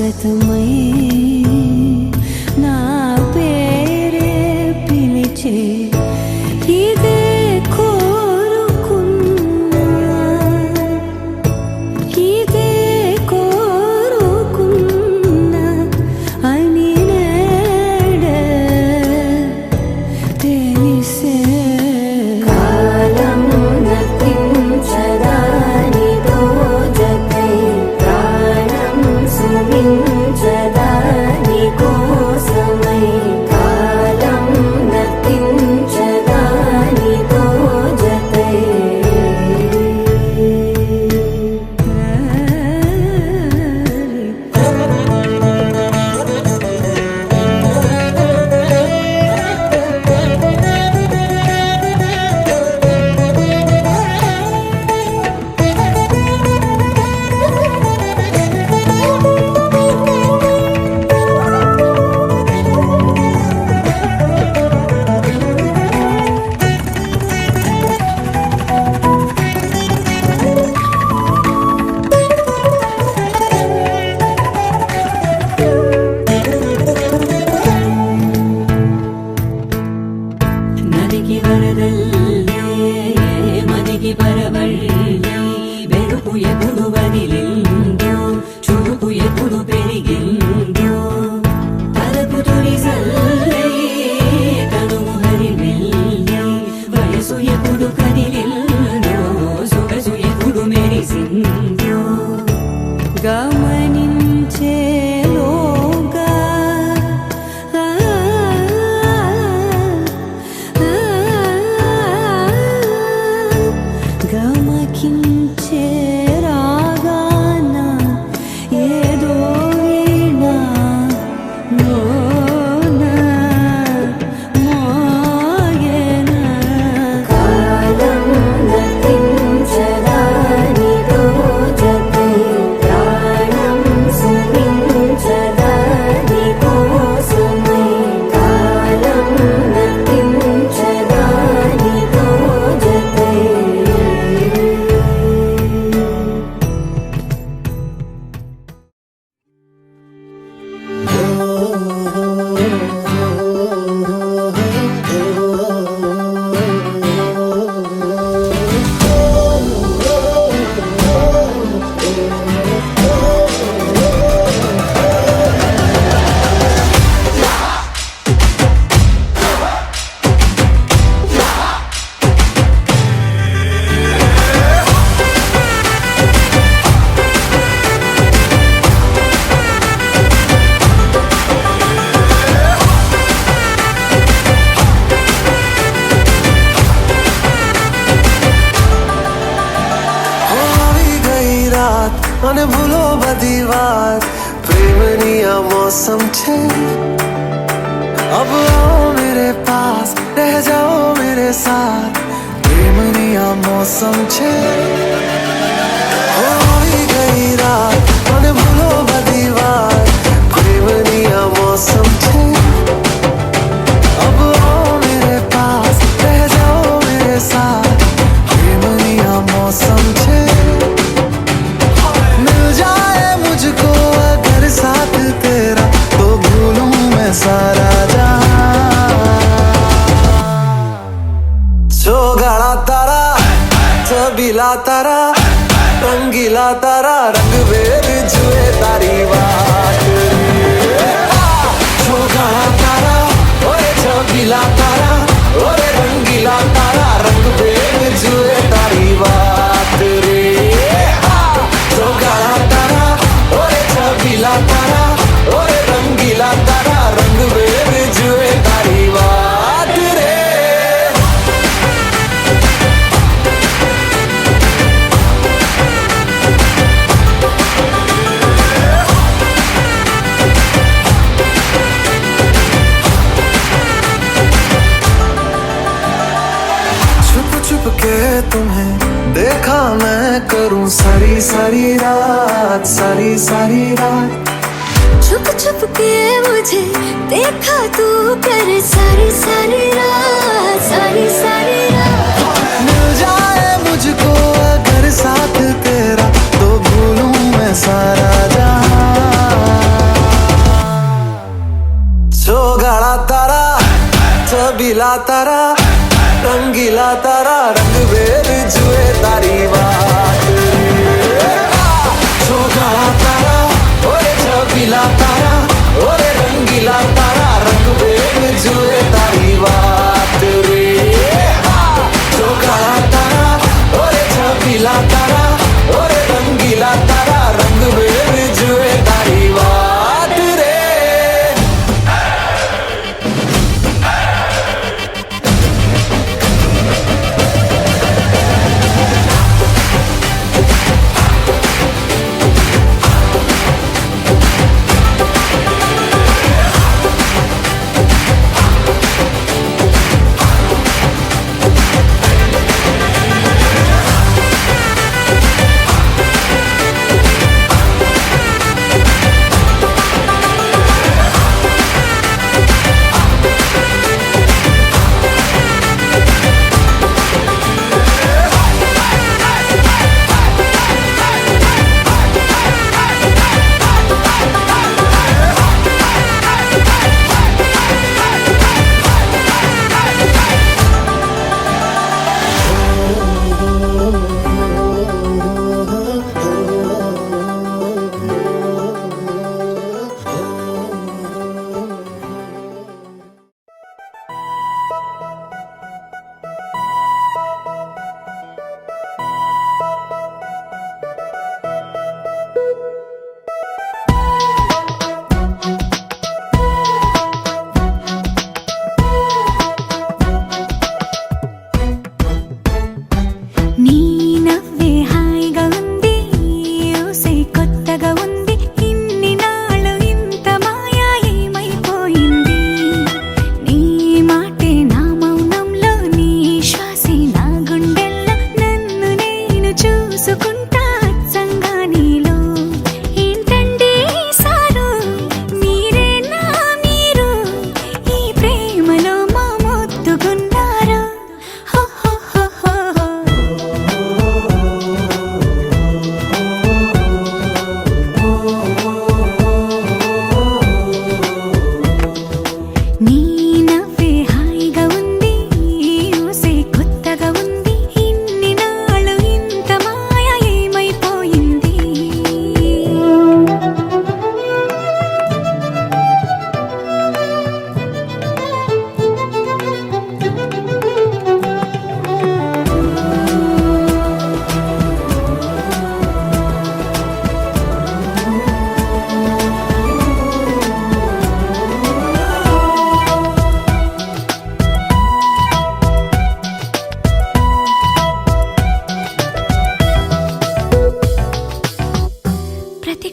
శాశ్వతమై నా పేరే పిలిచే ఇదే కోరుకున్నా ఇదే కోరుకున్నా అని నేడే తెలిసే కాలం నతించదాని దోజకై ప్రాణం సుమించదాని కోసమై కాలం నతించదాని దోజకై నదికి వరదల్లే మదికి పరవళ్ళే వెలుపు ఎప్పుడు వదిలిందో చూపు ఎప్పుడు పెరిగిందో తలపు తొలి సల్లే తనువు హరివెల్లే వయసు ఎప్పుడు కదిలిందో సొగసు ఎప్పుడు మెరిసిందో గమనించేలోగా గమకించే రాగాన ఏదో వీణ లోన మోగెన కాలం నతించదాని దోజకై ప్రాణం సుమించదాని కోసమై కాలం నతించదాని దోజకై અને ભૂલો બધી વાત પ્રેમની આ મૌસમ છે अब आओ मेरे पास रह जाओ मेरे साथ प्रेमनी आ मौसम छे होई गई रात અને ભૂલો બધી વાત પ્રેમની આ मौसम छे अब आओ मेरे पास रह जाओ मेरे साथ प्रेमनी आ मौसम छे मिल जाए मुझको अगर साथ तेरा तो भूलूं मैं सारा गाड़ा तारा छबीला तारा रंगीला तारा रंग बेर जुए तारी बात गाड़ा तारा ओए छबीला तारा ओए रंगीला तारा रंग बेर जुए तारी बात रे गाड़ा तारा ओए छबीला तारा ओए रंगीला तारा रंग बेर जुए तारी बात रे के तुम्हें देखा मैं करूं सारी सारी रात सारी सारी रात छुप छुप के मुझे देखा तू कर सारी सारी रात सारी सारी रात मिल जाए मुझको अगर साथ तेरा तो भूलूं मैं सारा जहां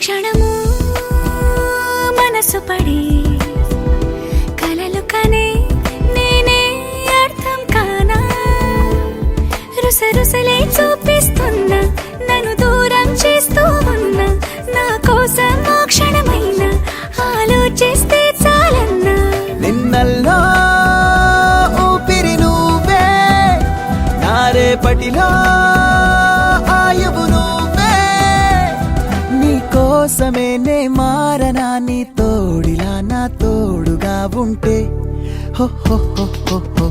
క్షణము మనసు పడి కలలు కనే నేనే అర్థం కానా రుసరుసలే చూపిస్తున్నా నన్ను దూరం చేస్తూ ఉన్నా నా కోసం ఆ క్షణమైన ఆలోచిస్తే చాలన్నా నిన్నల్లో ఊపిరి నువ్వే నా రేపటిలో ఆయువు నువ్వే నీ కోసమే నే మారనా నీ తోడిలా నా తోడుగా ఉంటే హో హో హో హో హో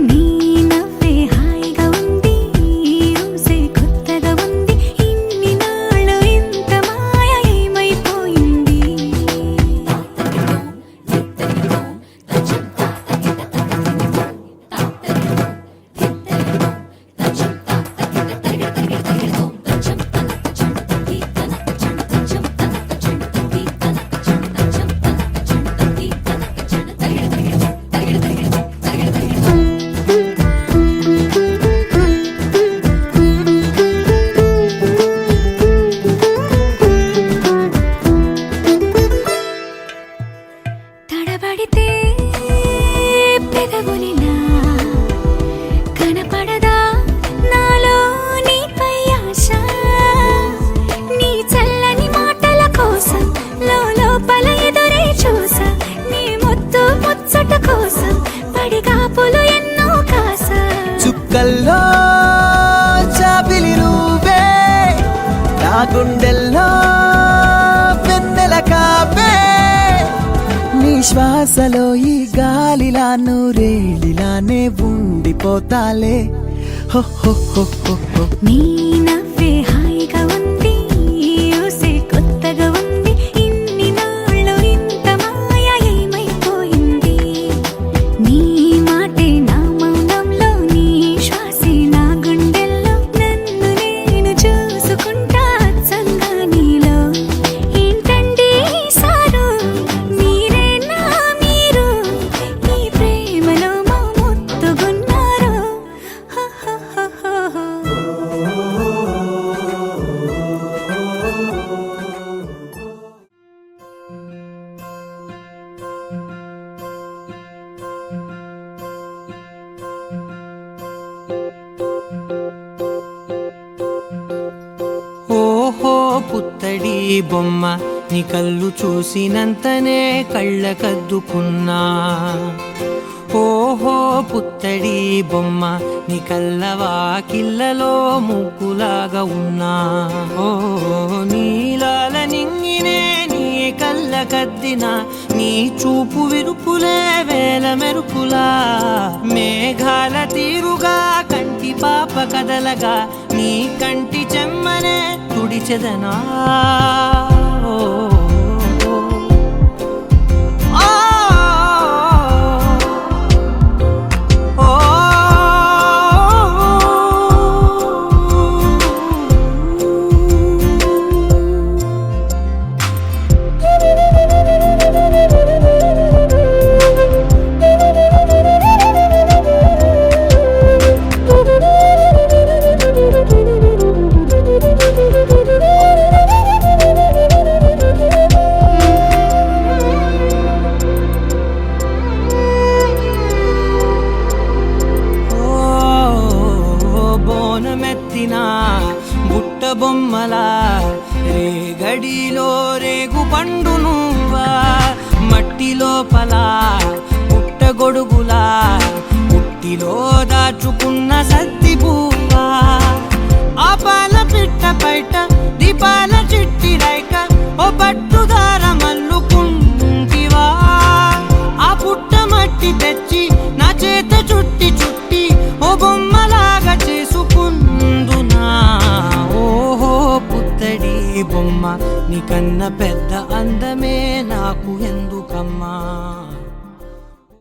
నీ నవ్వే హాయిగా ఉంది ఊసే కొత్తగా ఉంది ఇన్ని నాళ్ళు ఇంత మాయ ఏమైపోయింది తడబడితే పెదవులిలా కనపడదా నాలో నీపై ఆశ నీ చల్లని మాటల కోసం లోపల ఎదురే చూసా నీ ముద్దు ముచ్చట కోసం పడిగాపులు ఎన్నో కాసా చుక్కల్లో చాపిలి నువ్వే నా గుండెల్లో వెన్నెల కాపే నీ శ్వాసలో ఈ గాలిలా నూరేలిలానే ఉండిపోతాలే హో హో హో హో హో నీ నవ్వే హాయిగా ఉంది ఊసే కొత్తగా ఉంది ఇన్ని నాళ్ళు ఇంత మాయ ఏమైపోయింది నీ మాటే నా మౌనంలో నీ శ్వాసే నా గుండెల్లో నన్ను నేను చూసుకుంటా అచ్చంగా నీలో ఏంటండి సారు మీరే నా మీరు ఈ ప్రేమలో మా ముత్తుగున్నారు హ హ హ హ హ. ఓహో పుత్తడి బొమ్మ నీ కళ్ళు చూసినంతనే కళ్ళకద్దుకున్నా ఓహో పుత్తడి బొమ్మ నీ కళ్ళవాకిళ్ళలో ముగ్గులాగా ఉన్నా ఓ నీలాల నింగినే నీ కళ్ళకద్దిన నీ చూపు విరుపులే వేల మెరుపులా మేఘాల తీరుగా కంటి పాప కదలగా నీ కంటి చెమ్మనే తుడిచెదనా ఓ బుట్ట బొమ్మలా రేగడిలో రేగు పండు నువ్వా మట్టి లోపల పుట్ట గొడుగులా పుట్టిలో దాచుకున్న సత్తి పువ్వా ఆ పాల పిట్ట బయట దీపాల చిట్టి రైక ఓ పట్టుదార మల్లుకుంటివా ఆ పుట్ట మట్టి తెచ్చి నా చేత చుట్టి చుట్టి ఓ బొమ్మలాగా చేసుకుందునా ఓహో పుత్తడి బొమ్మ నీకన్నా పెద్ద అందమే నాకు ఎందుకమ్మా